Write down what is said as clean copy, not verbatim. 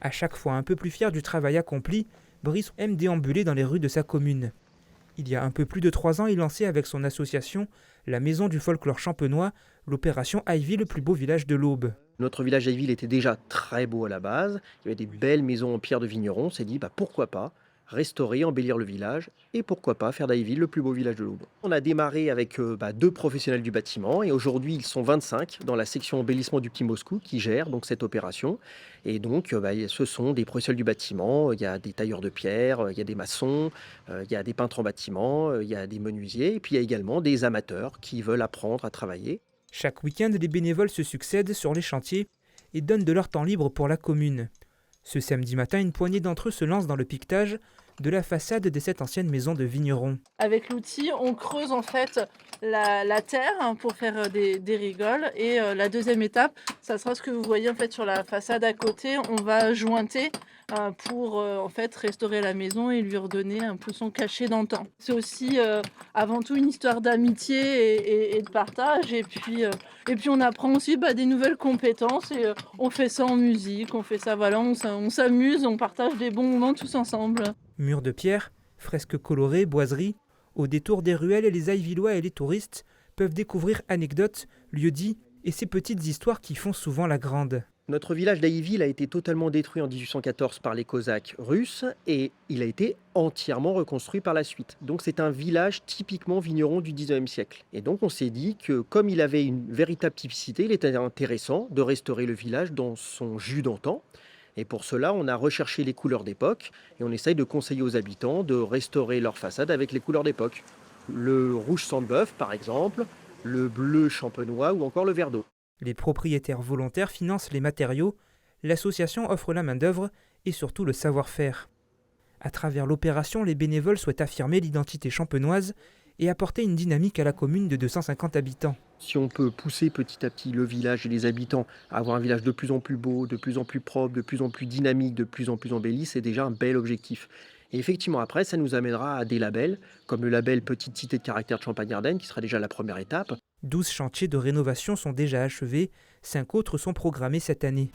À chaque fois un peu plus fier du travail accompli, Brice aime déambuler dans les rues de sa commune. Il y a un peu plus de 3 ans, il lançait avec son association la Maison du folklore champenois, l'opération Ivy, le plus beau village de l'Aube. Notre village d'Ailleville était déjà très beau à la base. Il y avait des belles maisons en pierre de vigneron. On s'est dit, pourquoi pas restaurer, embellir le village et pourquoi pas faire d'Ailleville le plus beau village de l'Aube. On a démarré avec 2 professionnels du bâtiment et aujourd'hui ils sont 25 dans la section embellissement du Petit Moscou qui gère donc cette opération. Et donc ce sont des professionnels du bâtiment. Il y a des tailleurs de pierre, il y a des maçons, il y a des peintres en bâtiment, il y a des menuisiers et puis il y a également des amateurs qui veulent apprendre à travailler. Chaque week-end, les bénévoles se succèdent sur les chantiers et donnent de leur temps libre pour la commune. Ce samedi matin, une poignée d'entre eux se lance dans le piquetage de la façade de cette ancienne maison de vignerons. Avec l'outil, on creuse en fait la terre pour faire des rigoles. Et la deuxième étape, ça sera ce que vous voyez en fait sur la façade à côté. On va jointer pour en fait restaurer la maison et lui redonner un peu son cachet d'antan. C'est aussi avant tout une histoire d'amitié et de partage. Et puis on apprend aussi des nouvelles compétences. Et on fait ça en musique, on fait ça, voilà, on s'amuse, on partage des bons moments tous ensemble. Murs de pierre, fresques colorées, boiseries, au détour des ruelles, les Aillevillois et les touristes peuvent découvrir anecdotes, lieux-dits et ces petites histoires qui font souvent la grande. Notre village d'Ailleville a été totalement détruit en 1814 par les Cosaques russes et il a été entièrement reconstruit par la suite. Donc c'est un village typiquement vigneron du 19e siècle. Et donc on s'est dit que comme il avait une véritable typicité, il était intéressant de restaurer le village dans son jus d'antan. Et pour cela, on a recherché les couleurs d'époque et on essaye de conseiller aux habitants de restaurer leur façade avec les couleurs d'époque. Le rouge sang de bœuf par exemple, le bleu champenois ou encore le vert d'eau. Les propriétaires volontaires financent les matériaux, l'association offre la main-d'œuvre et surtout le savoir-faire. À travers l'opération, les bénévoles souhaitent affirmer l'identité champenoise et apporter une dynamique à la commune de 250 habitants. Si on peut pousser petit à petit le village et les habitants à avoir un village de plus en plus beau, de plus en plus propre, de plus en plus dynamique, de plus en plus embelli, c'est déjà un bel objectif. Et effectivement, après, ça nous amènera à des labels, comme le label Petite Cité de caractère de Champagne-Ardenne, qui sera déjà la première étape. 12 chantiers de rénovation sont déjà achevés, 5 autres sont programmés cette année.